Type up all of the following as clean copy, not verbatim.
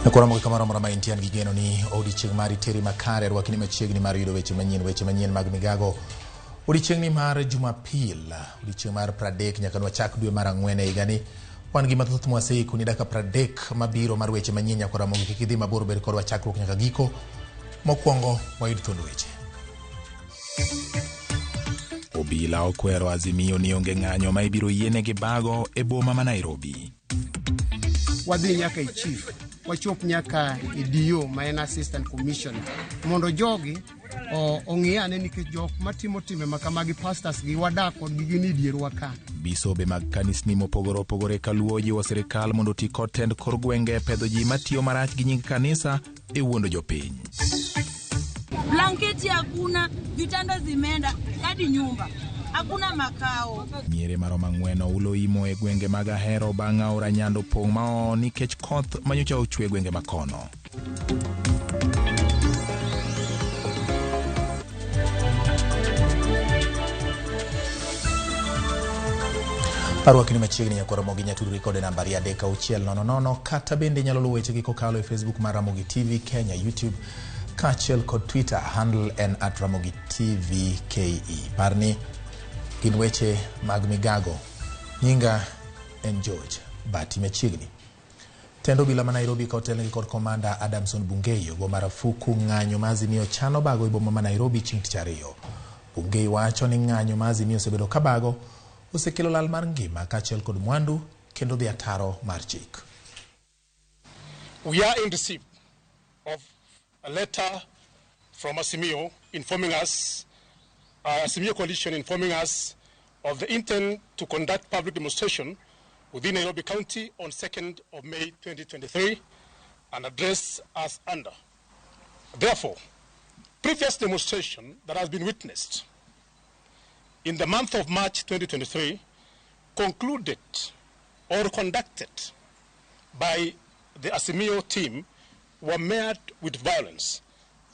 Ramogi kamaro moro maintian gi geno ni odiochieng' mari teri makare rwakni machiegni mar yudo weche manyien mag Migago. Odiochieng' ni mar Jumapil, odiochieng' mar 30 nyaka nwachak dwe mar 4 e higani. Wan gi mathoth mwaseiku ni dakika 30 mabiro mar weche manyien nyaka Ramogi kik idhi mabor bed kodwa chakruok nyaka giko. Mokwongo wayud thuond weche. Obila okwero Azimio ni onge ng'anyo ma ibiro yienegi bago e boma ma Nairobi. Wadhi nyaka chief wachop nyaka DO ma en assistant commissioner mondo jogi ong'iyane nikech jok matimo time makamagi pastors gi wadak kod gi ni dierwa ka. Bisobe mag kanisni mopogore kaluwo jiwo sirikal mondo ti kod tend kor gwenge pedho ji matiyo marach gi nying kanisa e wuondo jopiny. Blanketi hakuna, vitanda zimeenda hadi nyumba. Hakuna makao. Miere maromo 4 ulo imo e gwenge mag Ahero bang' aora Nyando pong' mao nikech koth manyocha ochwe gwenge makono. Parwakni machiegni nyaka Ramogi nyatudri kode namba 3600 kata bende nyalo luwo wechegi kokalo e Facebook mar Ramogi TV Kenya, YouTube kachiel kod Twitter handle en @Ramogi TV KE. Parni gin weche mag Migago. Nyinga en George Bati machiegni. Tendo bila ma Nairobi kotelnegi kod komanda Adamson Bungei go marafuku ng'anyo ma Azimio chano bago e boma ma Nairobi chieng' tich ariyo. Bungei wacho ni ng'anyo ma Azimio osebedo kabago osekelo lal mar ngima kachiel kod mwandu kendo dhi ataro mar chik. We are in receipt of a letter from Azimio informing us, Azimio coalition informing us of the intent to conduct public demonstration within Nairobi County on 2nd of May 2023 and address as under. Therefore, previous demonstration that has been witnessed in the month of March 2023 concluded or conducted by the Azimio team were met with violence.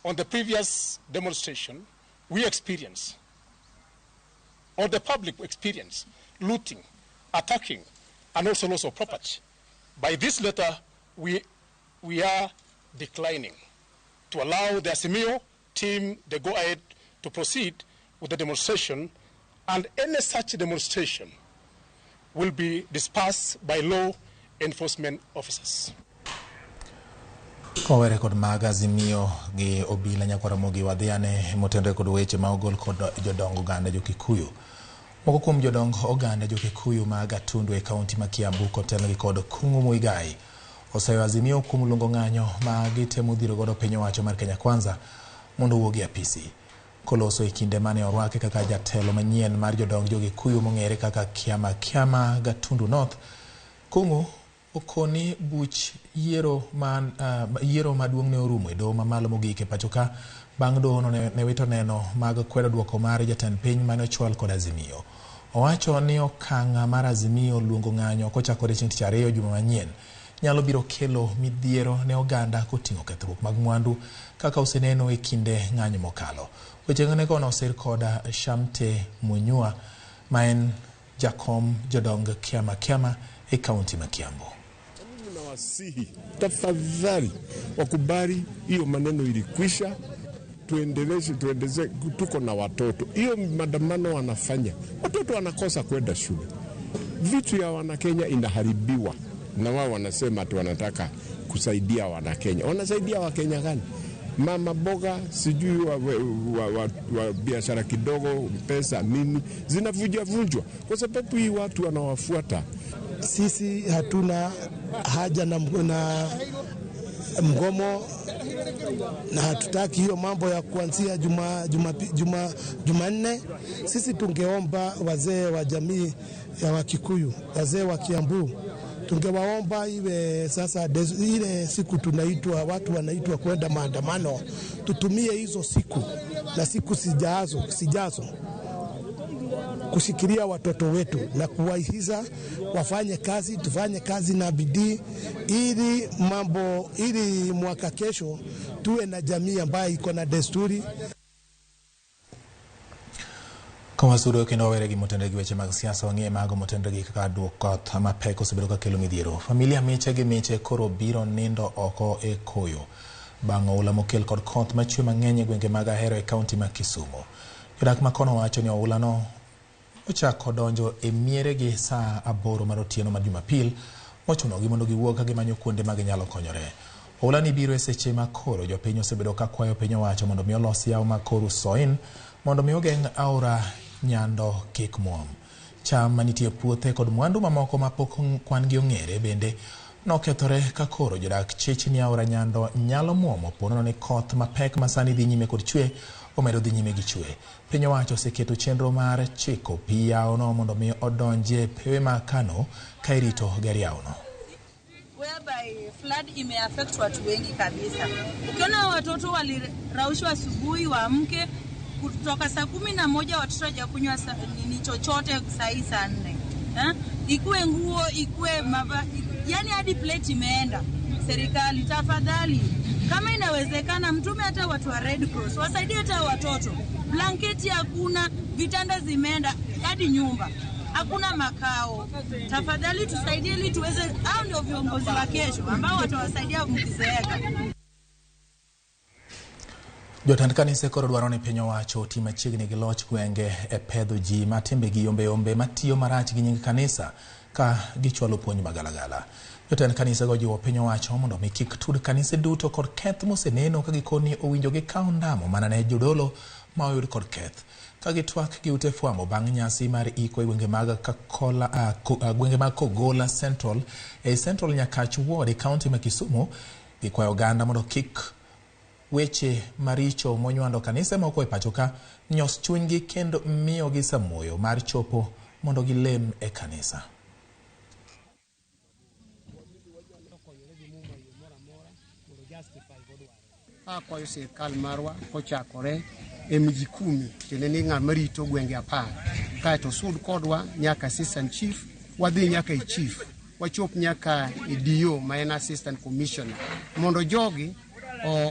On the previous demonstration, we experienced, or the public experienced, looting, attacking, and also loss of property. By this letter, we are declining to allow the Azimio team the go-ahead to proceed with the demonstration, and any such demonstration will be dispersed by law enforcement officers. Kowere kod mag Azimio gi obila nyaka Ramogi wadhiane motendore kod weche ma ogol kod jodongo oganda jo-Kikuyu. Moko kuom jodongo oganda jo-Kikuyu mag Gatundu e kaunti ma Kiambu kotelnegi kod Kung'u Muigai oseyo Azimio kuom luongo ng'anyo ma gitemo dhiro godo piny owacho mar Kenya Kwanza mondo owuogi apisi. Koloso e kinde mane orwake kaka jatelo manyien mar jodong jo-Kikuyu mong'ere kaka Kiama Gatundu North, Kung'u okoni buch yiero maduong' ne orumo e doho mamalo mogik e pacho ka bang' doho ne wito neno mag kwedo duoko mar jatend piny mane ochwal kod Azimio. Owacho ni okang' mar Azimio luongo ng'anyo kochakore chieng' tich ariyo juma manyien nyalo biro kelo midhiero ne oganda koting'o kethruok mag mwandu kaka oseneno e kinde ng'anyo mokalo. Weche ng'ane kono osir koda Shamte Munyua ma en jakom jodong Kiama e kaunti ma Kiambu. Nawasihi tafadhali wakubali hiyo maneno ilikwisha, tuendeleze, tuko na watoto. Hiyo maandamano wanafanya, watoto wanakosa kwenda shule, vitu ya Wanakenya inaharibiwa, na wao wanasema ati wanataka kusaidia Wanakenya. Wanasaidia Wakenya gani? Mama boga sijui wa biashara kidogo, pesa nini zinavunjwa kwa sababu hii watu wanawafuata. Sisi hatuna haja na mgomo na hatutaki hiyo mambo ya kuanzia Jumanne. Sisi tungeomba wazee wa jamii ya Wakikuyu, wazee wa Kiambu, tungewaomba iwe sasa ile siku tunaitwa, watu wanaitwa kwenda maandamano, tutumie hizo siku na siku sijazo kushikilia watoto wetu na kuwahimiza wafanye kazi, tufanye kazi na bidii ili mwaka kesho tuwe na jamii ambayo iko na desturi. Kawasudo kendo wawere gi motendegi weche mag siasa wang'e mago motendegi kaka duok koth mapek osebedo ka kelo midhiero. Familia miche gi miche koro biro nindo oko e koyo bang' oula mokel kod koth machwe mang'eny e gwenge mag Ahero e kaunti ma Kisumu. Jodak ma kono wacho ni oula no ochako donjo e miere gi saa 8 mar otieno ma Jumapil, mochunogi mondo giwuog ka gimanyo kuonde ma ginyalo konyore. Oula ni biro e seche ma koro jopiny osebedo ka kwayo piny owacho mondo mi olos yawo ma koru Soin mondo mi ogeng' aora nyando kik muom. Cham manitie puothe kod mwandu mamoko mapok kwan gi ong'ere bende nokethore ka koro jodak chich ni aora nyando nyalo muomo ponono ni koth mapek masani dhi nyime kod chwe omedo dhi nyime gi chwe. Piny owacho oseketo chenro mar chiko pi yawono mondo mi odonje pewe ma Kano ka irito gari yawono. Whereby flood imeaffect watu wengi kabisa. Ukiona watoto waliraushwa asubuhi waamke kutoka saa 11 watoto hawajakunywa nini chochote saa 4. Ikuwe nguo, ikuwe yani hadi plate imeenda. Serikali tafadhali, kama inawezekana mtume hata watu wa Red Cross wasaidie hata watoto. Blanketi hakuna, vitanda zimeenda, hadi nyumba hakuna makao. Tafadhali tusaidie ili tuweze, hao ndio viongozi wa kesho ambao watawasaidia mkizeeka. Jotend kanise koro dwaro ni piny owacho oti machiegni gi loch gwenge e pedho ji matimbe gi yombe matiyo marach gi nying kanisa ka gichwalo puonj magalagala. Jotend kanise go jiwo piny owacho mondo mi kik tud kanise duto kod keth moseneno ka gikoni owinjo gi kawo ndamo mana ne jodolo ma oyud kod keth. Ka gitwak gi ute fwambo bang' nyasi mar iko e gwenge mag gwenge mag Kogola Central Central Nyakach Ward e kaunti ma Kisumu, gikwayo oganda mondo kik weche maricho monywando kanise moko e pacho ka nyos chunygi kendo miyo gi samoyo mar chopo mondo gilem e kanisa. Kwayo sirkal marwa kochakore e miji 10 kendo ni ng'ama rito gwenge 10 kaeto sud kodwa nyaka assistant chief, wadhi nyaka e chief, wachop nyaka e DO ma en assistant commissioner mondo jogi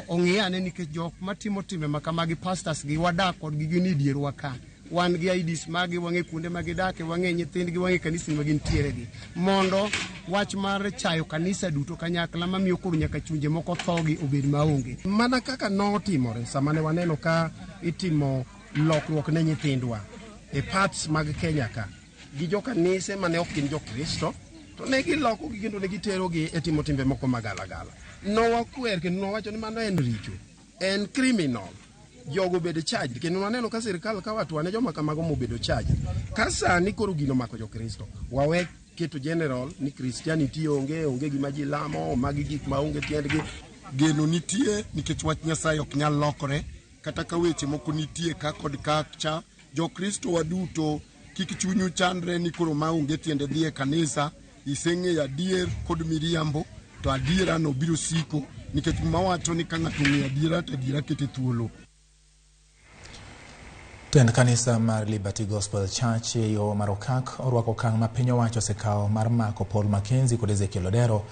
ong'iyane nikech jok matimo timbe makamagi pastors gi wadak kod gi gini dierwa ka. Wan gi IDs magi, wang'e kuonde ma gidake, wang'e nyithindgi, wang'e kanisa ma gintiere gi, mondo wach mar chayo kanisa duto kanyakla mamiyo koro nyaka chunje moko thogi obed maonge. Mana kaka notimore sama ne waneno ka itimo lokruok ne nyithindwa e parts mag Kenya ka gi jo kanise mane ok gin jo Kristo, to ne giloko gi kendo ne giterogi e timo timbe moko magalagala. Nowakwer kendo nowacho ni mano en richo, en criminal. Jogo bedo charged kendo waneno ka sirkal ka watu wane joma kamago mobedo charged. Ka sani koro gino mako jo Kristo, wawe keto general ni Christianity onge gima ji lamo, magi gik maonge tiendgi. Geno nitie nikech wach Nyasaye ok nyal lokore, kata ka weche moko nitie ka kod kacha. Jo Kristo waduto kik chunyu chandre ni koro maonge tiende dhi e kanisa, iseng'eyo adier kod miriambo, to adiera no biro siko nikech mawacho ni ka ng'ato ng'eyo adiera to adiera kete thuolo. Tend kanisa mar Liberty Gospel Church yo Marokak orwako okang' ma piny owacho osekawo mar mako Paul Mackenzie kod Ezekiel Odero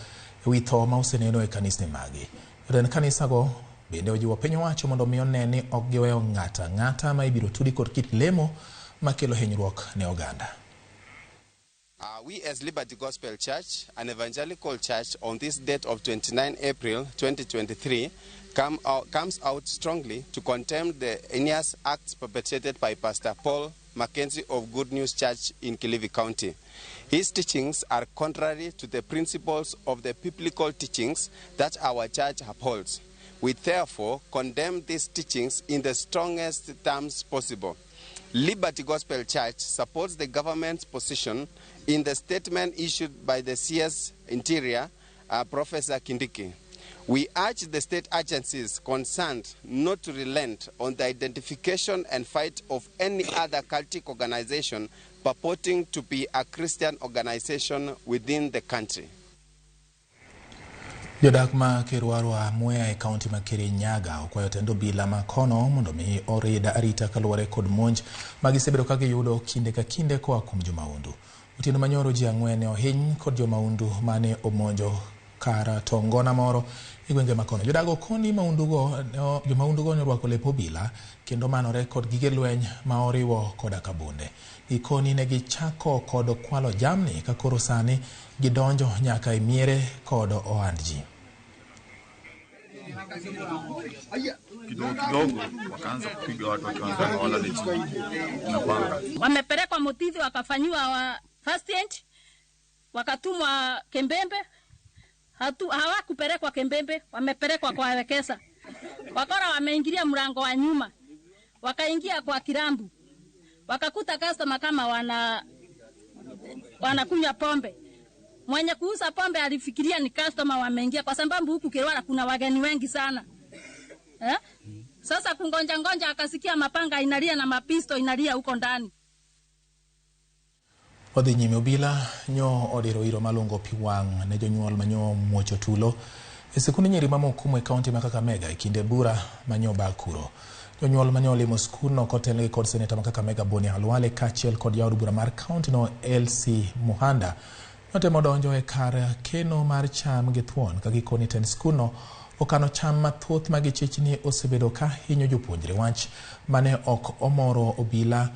e wi tho ma oseneno e kanisni magi. Tend kanisa go bende ojiwo piny owacho mondo mi one ni ok giweyo ng'ata ma ibiro tudi kod kit lemo makelo hinyruok ne oganda. We as Liberty Gospel Church, an evangelical church, on this date of 29 April 2023, comes out strongly to condemn the heinous acts perpetrated by Pastor Paul Mackenzie of Good News Church in Kilifi County. His teachings are contrary to the principles of the biblical teachings that our church upholds. We therefore condemn these teachings in the strongest terms possible. Liberty Gospel Church supports the government's position in the statement issued by the CS Interior, Professor Kindiki. We urge the state agencies concerned not to relent on the identification and fight of any other cultic organization purporting to be a Christian organization within the country. Jodak ma Kirwarwa Mwea e kaunti ma Kirinyaga okwayo tendo bila makono mondo mi orida arita kaluwore kod monj magisebedo ka giyudo kinde ka kinde koa kuom jomaundu. Otieno manyoro ji 4 ohiny kod jomaundu mane omonjo kara tongona moro igwenge makono. Jodago koni maundugo nyorwako lepo bila kendo manore kod gige lweny ma oriwo koda kabunde. Ikoni ne gichako kod kwalo jamni ka koro sani gidonjo nyaka imiere kod ohand ji. Kidogo wakaanza kupiga watu wakianza wala na panga. Wamepelekwa Mutithi wakafanywa wa first aid, wakatumwa Kembembe. Hawakupelekwa Kembembe, wamepelekwa kwa Wekesa. Wakora wameingilia mlango wa nyuma, wakaingia kwa Kirambu, wakakuta customer kama wanakunywa pombe. Mwenye kuuza pombe alifikiria ni customer wameingia, kwa sababu huku Kirwara kuna wageni wengi sana. Sasa kungonja akasikia mapanga inalia na mapisto inalia huko ndani. Odhi nyime obila nyo odiro iro malungo piwang ne jonyuol manyo muocho tulo e sikuni nyiri mamokumo e kaunti ma Kakamega e kinde bura manyo bakuro. Jonyuol manyo limo skuno kotelgi kod seneta ma Kakamega Boni Halwale kachiel kod jaod bura mar kaunti no LC Muhanda notemo donjo e kar keno mar cham gi thuon ka gikoni ten skuno okano cham mathoth ma gichechni osebedo ka hinyo jopuonjre, wach mane ok omoro obila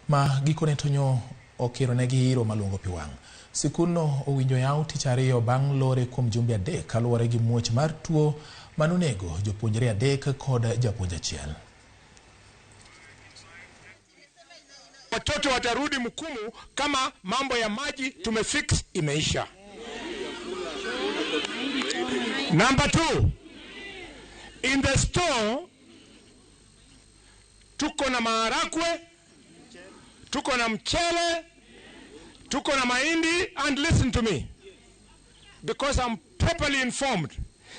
ma gikone tonyo okiro negi iro malungo piwang. Sikuno owinjo yaw tich ariyo bang' lore kuom jumbe 3 kaluwore gi muoch mar tuo manonego jopuonjre 3 kod japuonj achiel. Watoto watarudi Mkumu kama mambo ya maji tumefix imeisha. Number 2, in the store tuko na maharakwe, tuko na mchele, tuko na mahindi, and listen to me, because I'm properly informed.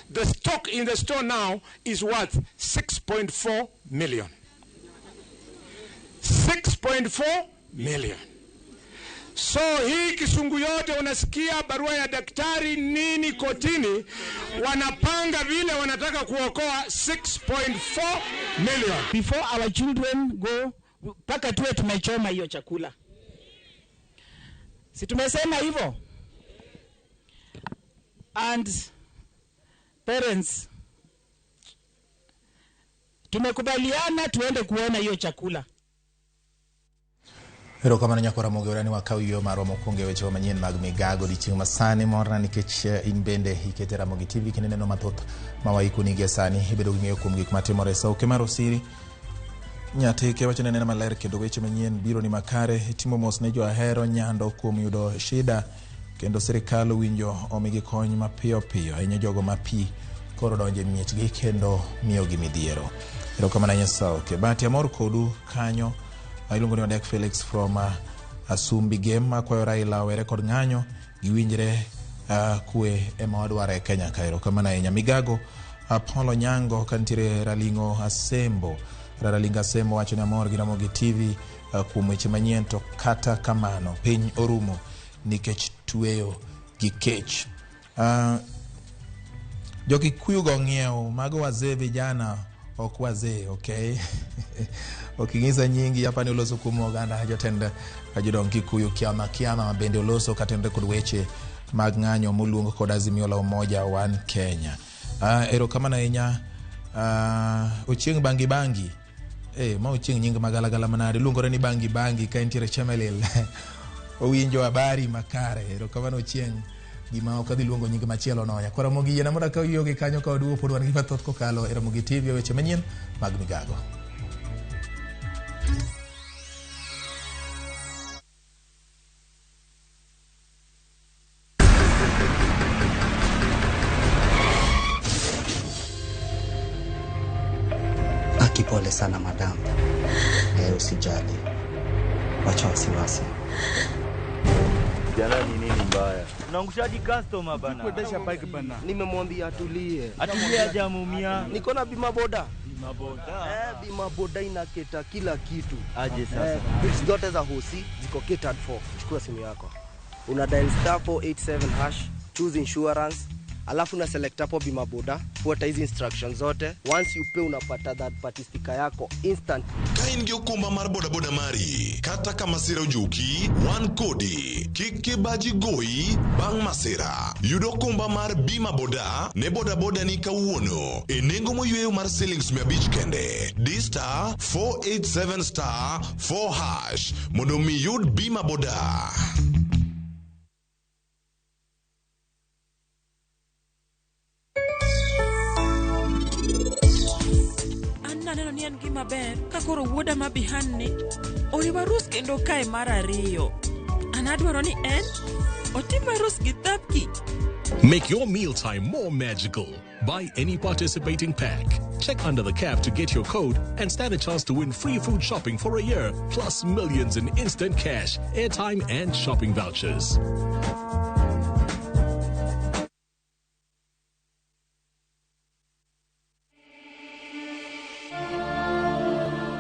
The stock in the store now is worth 6.4 million. 6.4 million. So hii kisungu yote unasikia barua ya daktari nini kotini, wanapanga vile wanataka kuokoa 6.4 million. Before our children go, paka tuwe tumechoma hiyo chakula. Si tumesema hivyo? And parents, tumekubaliana tuende kuona hiyo chakula. Hero kamano nyako Ramogi orani wakawiyo marwa mokwongo weche manyien mag Migago dichieng' masani morna nikech in bende ikete Ramogi TV kendo neno mathoth ma waikoni gi sani ibedo gi ng'eyo kuom gik matimore sa oke mar osiri nyatike wacho neno maler kendo weche manyien biro ni makare timo mos ne jo ahero nyando kuom yudo shida kendo sirikal winjo omigi kony mapiyo piyo ahinya jogo mapi koro donje miechgi kendo miyo gi midhiero. Hero kamano nyasa oke bati amor kodu kanyo iluongo ni Odek Felix from Asumbi Game akwayo Raila were kod ng'anyo giwinjre kwe ema wadware Kenya kairo kamano ahinya. Migago Apollo Nyango kantire Ralingo Asembo wacho ni amor gi Ramogi TV kuom weche manyien to kata kamano piny orumo nikech tueyo gi kech. Jokikuyu go ng'iewo mago wazee vijana ok wazee, okay? Oking'iza nyingi hapa ni uloso kuom oganda jotend jodong Kikuyu kiama bende uloso katendre kod weche mag ng'anyo moluongo kod Azimio la Umoja One Kenya. Ero kamano ahinya ochieng' bangi ma ochieng' nying magalagala manade luongore ni bangi ka entiere Chemelil owinjo habari makare. Ero kamano ochieng' gima ok adhi luongo nying machielo nonya. Kora Ramogi yena moda ka yogi kanyo ka oduo pod wan gi mathoth kokalo e Ramogi TV weche manyien mag Migago. Pole sana madam. Usijali. Wacha wasiwasi. Jana ni nini mbaya? Unaangushaji customer bana. Kuendesha bike bana. Nimemwambia atulie. Atulie hajamumia. Niko na bima boda. Bima boda. Bima boda inaketa kila kitu. Aje sasa. Bills zote za hosi ziko catered for. Chukua simu yako. Una dial *487#, choose insurance, alafu na select hapo bima boda, fuata hizi instructions zote. Once you pay unapata that party sticker yako instant. Kain gi okumba mar boda mari kata kama masira ojuki, one kodi kik baji goyi bang' masira. Yudo okumba mar bima boda ne boda ni kawuono e nengo moyweyo mar shillings 500 kende. D*487*4# mondo mi yud bima boda. Aneno ni en gima ber ka koro wuoda ma bihanni oriwa rus kendo kae mar ariyo. Anadwaro ni en otima rus gi thapki. Make your mealtime more magical. Buy any participating pack. Check under the cap to get your code and stand a chance to win free food shopping for a year, plus millions in instant cash, airtime, and shopping vouchers.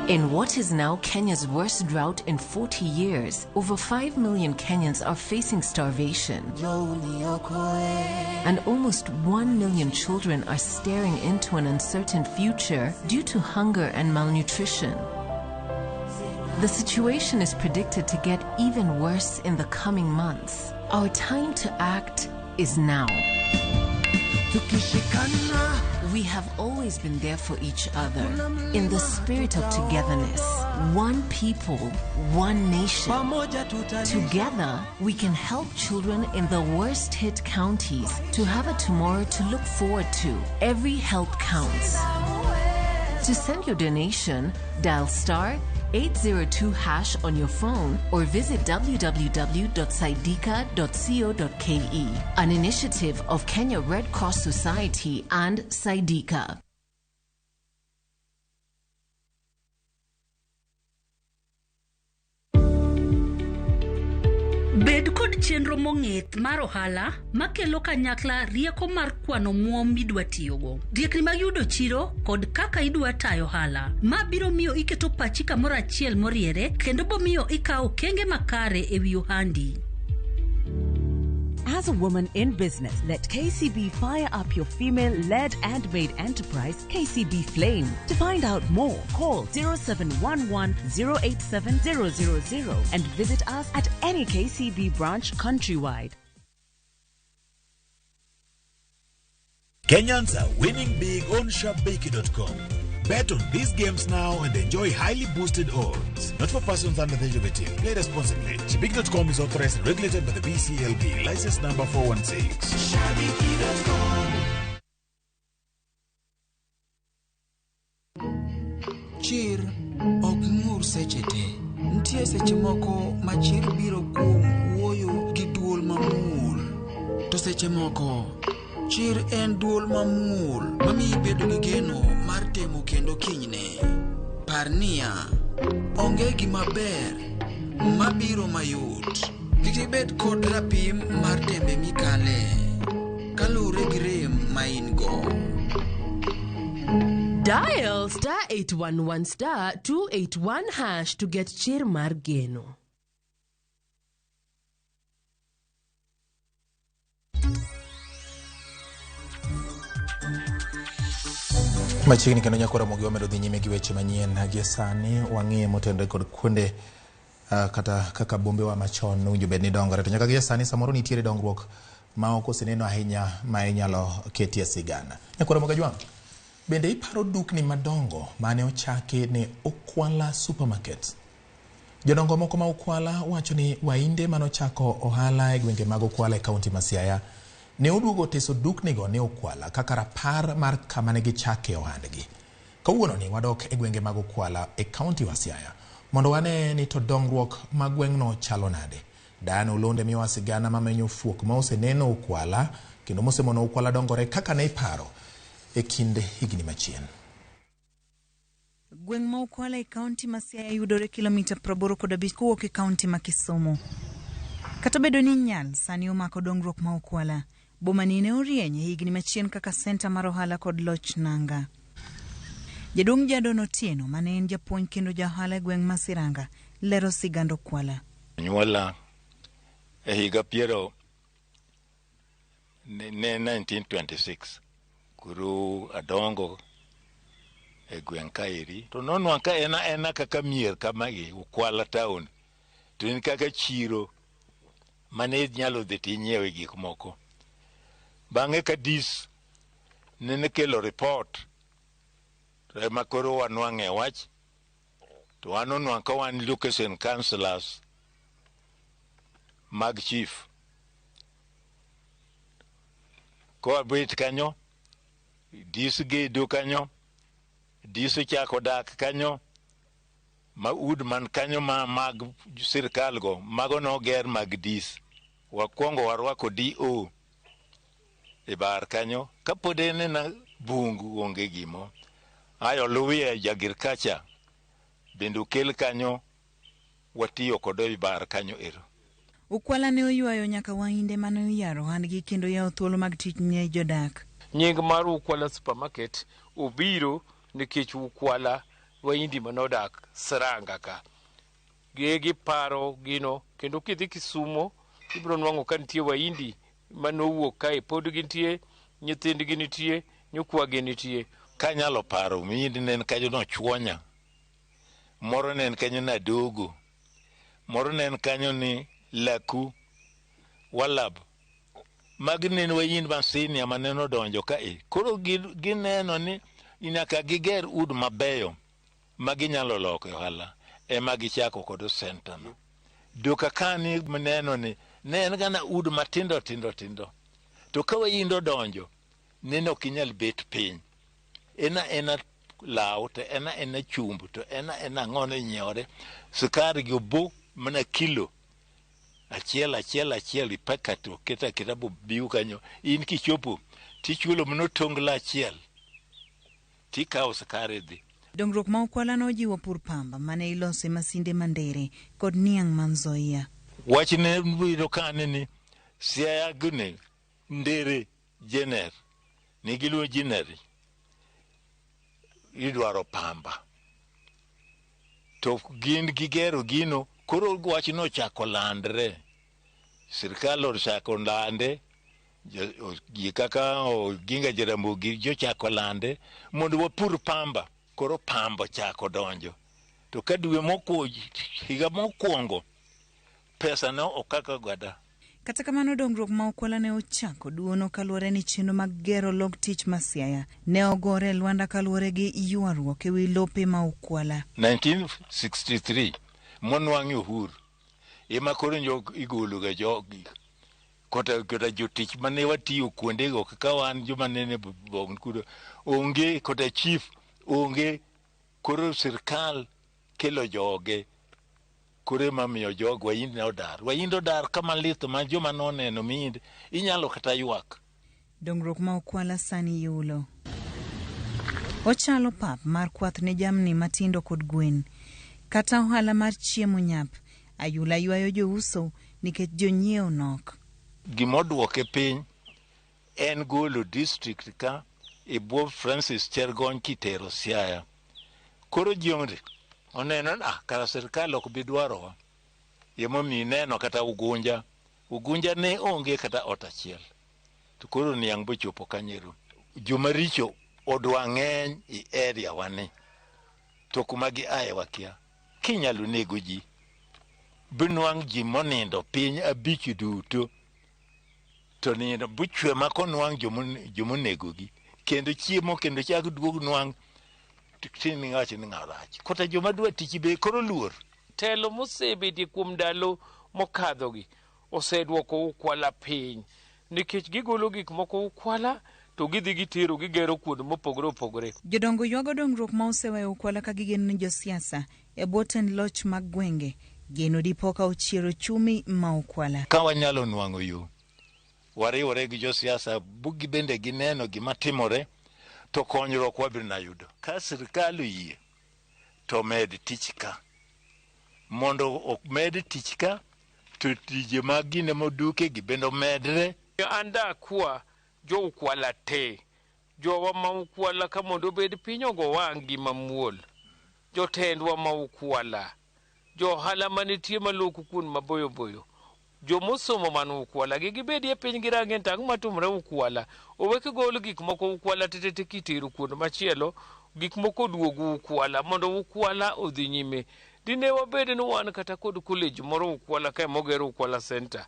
In what is now Kenya's worst drought in 40 years, over 5 million Kenyans are facing starvation. And almost 1 million children are staring into an uncertain future due to hunger and malnutrition. The situation is predicted to get even worse in the coming months. Our time to act is now. We have always been there for each other in the spirit of togetherness. One people, one nation. Together, we can help children in the worst hit counties to have a tomorrow to look forward to. Every help counts. To send your donation, dial *802# on your phone or visit www.saidika.co.ke, an initiative of Kenya Red Cross Society and Saidika. Bed kod chenro mong'ith mar ohala makelo kanyakla rieko mar kwano muom midwa tiyogo, riekni mag yudo chiro kod kaka idwa tayo ohala. Ma biro miyo iketo pachi kamoro achiel moriere kendo bomiyo ikawo kenge makare e wi ohandi. As a woman in business, let KCB fire up your female-led and made enterprise, KCB Flame. To find out more, call 0711-087-000 and visit us at any KCB branch countrywide. Kenyans are winning big on shopbakey.com. Bet on these games now and enjoy highly boosted odds. Not for persons under the age of 18. Play responsibly. Shopbakey.com is authorized and regulated by the BCLB. License number 416. Shopbakey.com. Chir ok ng'ur seche te. Ntie seche moko ma chir biro kuom wuoyo gi duol mamuol. To seche moko chir en duol mamuol mamiyi bedo gi geno mar temo kendo kinyne. Par niya, onge gima ber mabiro mayot. Kik ibed kod rapim mar tembe mikale kalure gi rem ma in go. Dial *811*281# to get chir mar geno. Machiegni kendo nyakora Ramogi wamedo dhi nyime gi weche manyien gie sani. Wang'ie motenore kod kuonde kata kaka bombe wa machon winjo bed ni dongore. To nyaka gie sani samoro nitiere dongruok ma ok oseneno ahinya ma inyalo ketie sigana. Nyakora Ramogi Jwang, bende iparo dukni madongo mane ochaki ne Okwala Supermarket. Jodongo moko ma Okwala wacho ni wainde manochako ohala e gwenge mag Okwala e kaunti ma Siaya ne oduogo teso duknigo ne Okwala kaka rapar mar kama ne gichake ohandgi. Kawuono ni wadok e gwenge mag Okwala e kaunti wa Siaya mondo wane ni to dongruok ma gweng'no chalo nade. Dano Olonde miwa sigana mamenyo fuok ma oseneno Okwala kendo mosemono Okwala dongore kaka ne iparo e kinde higni machien. Gweng' ma Okwala e kaunti ma Siaya yudore kilomita 85 kowuok e kaunti ma Kisumu. Kata bedo ni nyal sani omako dongruok ma Okwala, boma ni ne orieny e higni machien kaka senta mar ohala kod loch nanga. Jaduong' Jadon Otieno mane en japuonj kendo jahala e gweng' ma Siranga lero sigand Okwala. Nyuola e higa 80 ne 1926 kuru adongo e gweng' kairi to nonwa ka ena kaka mier kamagi Ukwala town to en kaka chiro mane nyalo dhi tinyiewe gik moko. Bang'e ka dis nene kelo report to ema koro wanwang'e wach to wanonwang' ka wan location councillors mag chief ko abet kanyo dis gedo kanyo dis chako dak kanyo ma ud man kanyo mag sirkal go mago no ger mag dis wakwongo warwako DO e bar kanyo kapod en na bungu onge gimo ayo luwiye jagirkacha bende okel kanyo watiyo kodo e bar kanyo ero. Ukwala ne oywayo nyaka wainde mane oyaro handgi kendo yawo thuolo mag tich ne jodak. Nying mar Ukwala supermarket obiro nikech Ukwala waindi manodak Saranga ka. Gigi paro gino kendo kidhi Kisumo ibro nwang'o ka nitie waindi manowuok kae pod gintie, nyithindgi nitie, nyokwagi nitie. Kanyalo paro miyindi nen kanyo no chwonya, moro nen kanyo na dogo, moro nen kanyo ni laku, walab. Magi nen wayind masinia maneno donjo kae. Koro gineno ni nyaka giger ud mabeyo magi nyalo loko ohala ema gichako kod center no. Doka kani maneno ni ne en gana ud matindo tindo to ka wayindo donjo neno kinyal bet piny ena law to ena chumbu to ena ng'one nyiewre sukari gi obo mana kilo achiel ipaka to keta bo biu kanyo in kichopo tichulo mno tongla achiel tikawo sukari dhi. Dongruok ma Ukwala no jiwo pur pamba mane ilose masinde mandere kod niang' manzoia. Wach ne wiro kane ni Siaya gune ndere jener ni giluo jineri idwaro pamba to gin gigero gino koro wach no chako landre sirkal ochako lande gi kaka ginga Jaramogi jo chako lande mondo wapur pamba koro pamba chako donjo to ka dwe higa mokwongo pesa no okaka gwada. Kata kamano dongruok ma Ukwala ne ochako duono kaluwore ni chenro mag gero log tich ma Siaya ne ogore Lwanda kaluwore gi ywaruok ewi lope ma Ukwala. 1963 monwang'e uhuru ema koro igolo ga jogi kota jotich mane watiyo kuondego kaka wan joma nene bong kudo onge kota chief onge koro sirkal kelo joge kore mamiyo jog wayindo dar kama lith ma joma noneno mind inyalo kata ywak. Dongruok ma Ukwala sani yulo ochalo pap mar kwath ne jamni matindo kod gwen kata ohala mar chiemo nyap ayula ywayo jouso nikech jonyiewo nok. Gimodwoke piny en golo district ka e bwo Francis Chergon kitero Siaya koro jionde oneno kara sirkal ok bidwarowa yemomiyo neno kata ugunja ne onge kata ot achiel to koro niang' bochopo kanyeru jomaricho odwa ng'eny i area wani to kuma gi aye wakia kinyalo nego ji binwang' ji monindo piny abich duto to nindo buchwe makonwang' jomonego gi kendo chiemo kendo chak duog nwang' tini ng'achi ni ng'arach kota joma dwa tich be koro luor. Telo mosebedi kuom ndalo mokadho gi osedwoko Ukwala piny nikech gigolo gik moko Ukwala to gidhi gitero gigero kuonde mopogore opogore. Jodongo ywago dongruok ma oseweyo Ukwala ka gigeno ni josiasa e bwo tend loch mag gwenge geno dipo ka ochiero chumi ma Ukwala. Ka wanyalo nwang'o yo wariwore gi josiasa bugi bende gineno gima timore to konyruok wabirna yudo ka sirkal oyie to med tich ka mondo ok med tich ka to tije mag gine moduke gi bendo medre. Anda kwa jo Ukwala te jowa ma Ukwala ka mondo bed piny ogo wang'gi mamuol jotendwa ma Ukwala jo ohala manitie maloku kuon maboyo boyo jomosomo man Ukwala gi gibedi e piny girangen tang' matumre Ukwala owek gol gik moko Ukwala tetete kitero kuond machielo gik moko duogu Ukwala mondo Ukwala odhi nyime. Dine wabed ni wan kata kod college moro Ukwala ka mogero Ukwala Center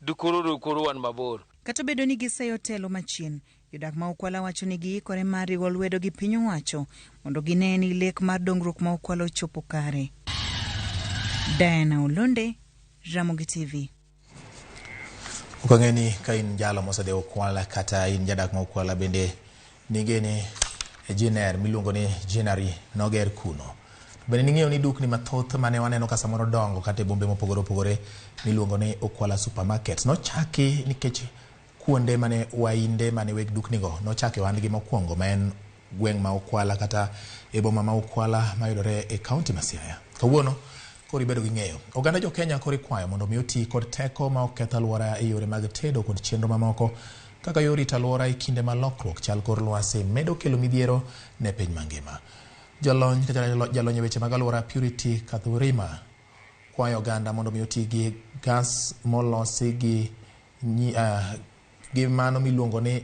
dukoro wan mabor. Kata bedo ni giseyo telo machien, jodak ma Ukwala wacho ni giikore mar riwo lwedo gi piny owacho mondo gine ni lek mar dongruok ma Ukwala ochopo kare. Diana Olonde, Ramogi TV. Ukangeni ka in jalo mosede Ukwala kata in jadak ma Ukwala bende nigeni jiner miluongo ni jinari noger kuno. Bende ning'eyo ni dukni mathoth mane waneno ka samoro dongo kata bombe mopogore opogore miluongo ni Ukwala supermarket nochaki nikech kuonde mane wainde mane weg duknigo nochaki wandgi mokwongo ma en gweng' ma Ukwala kata e boma ma Ukwala mayudore e kaunti ma Siaya. Kawuono kori bedo gi ng'eyo. Oganda jo Kenya kori kwayo mondo mi oti kod teko ma oketho alwora e yore mag tedo kod chenro mamoko kaka yor rito alwora e kinde ma lokruok chal kor lwasi medo kelo midhiero ne piny mangima. Jalony e weche mag alwora Purity Kathurima kwayo oganda mondo mi oti gi gas molosi gi mano miluongo ni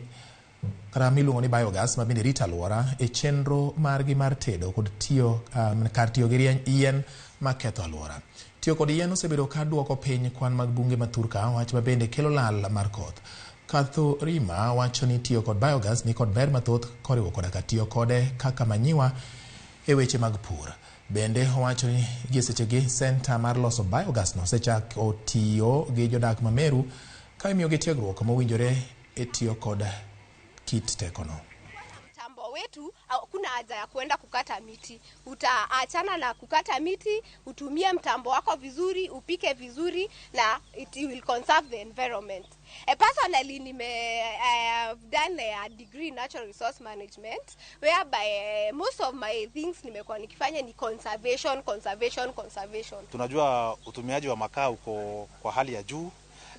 biogas ma bende rito alwora e chenro margi mar tedo kod kar tiyo gi yien ma ketho alwora. Tiyo kod yien osebedo ka duoko piny kwan mag bunge ma Thurka, wach ma bende kelo lal mar koth. Kathurima wacho ni tiyo kod biogas ni kod ber mathoth koriwo koda ka tiyo kode kaka manyiwa e weche mag pur. Bende owacho ni gi sechegi center mar loso biogas no sechako tiyo gi jodak ma Meru ka imiyogi tiegruok mowinjore e tiyo kod kit tekono. Mtambo wetu kuna haja ya kuenda kukata miti. Utaachana na kukata miti, utumie mtambo wako vizuri, upike vizuri na it will conserve the environment. Personally, I've done a degree in natural resource management whereby most of my things nimekuwa nikifanya ni conservation. Tunajua utumiaji wa makaa uko kwa hali ya juu,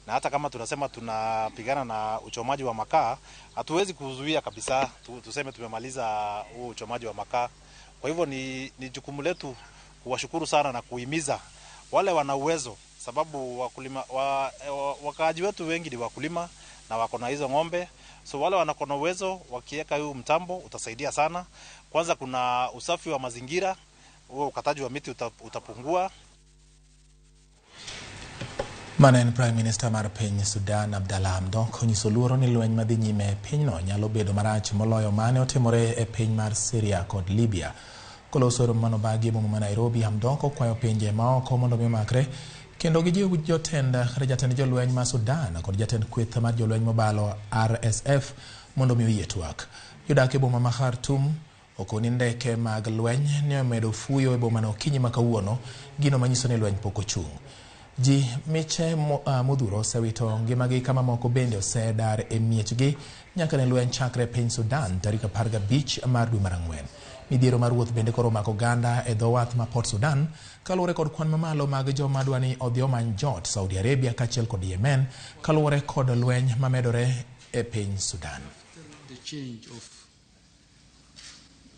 na hata kama tunasema tunapigana na uchomaji wa makaa, hatuwezi kuzuia kabisa tuseme tumemaliza huu uchomaji wa makaa. Kwa hivyo ni jukumu letu kuwashukuru sana na kuhimiza wale wana uwezo, sababu wakaaji wetu wengi ni wakulima na wako na hizo ng'ombe. So wale wanako na uwezo wakiweka huu mtambo utasaidia sana. Kwanza kuna usafi wa mazingira, huo ukataji wa miti utapungua. Manen Prime Minister mar piny Sudan Abdalla Hamdok onyiso luoro ni lweny madhi nyime e pinyno nyalo bedo marach moloyo mane otimore e piny mar Syria kod Libya. Koloso romo bagi boma ma Nairobi, Hamdok okwayo pinje maoko mondo mi omakre kendo gijiw jatend jolweny ma Sudan kod jatend kweth mar jolweny mobalo RSF mondo mi oyie twak. Jodak e boma ma Khartoum okoni ndeke mag lweny ne omedo fuyo e boma no kinyi ma kawuono, gino manyiso ni lweny pok ochung'. Ji miche modhuro osewito ngimagi kama moko bende osedar e miechgi nyaka ne lweny chakre piny Sudan tarik 15 mar dwe mar Ang'wen. Midhiero mar wuoth bende koro omako oganda e dho wath ma Port Sudan kaluwore kod kwan mamalo mag joma dwani odhi omany jot Saudi Arabia kaachiel kod Yemen kaluwore kod lweny mamedore e piny Sudan. The change of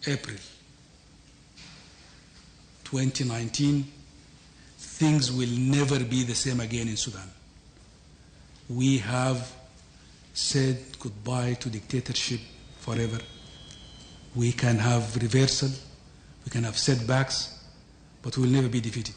April 2019, things will never be the same again in Sudan. We have said goodbye to dictatorship forever. We can have reversal, we can have setbacks, but we will never be defeated.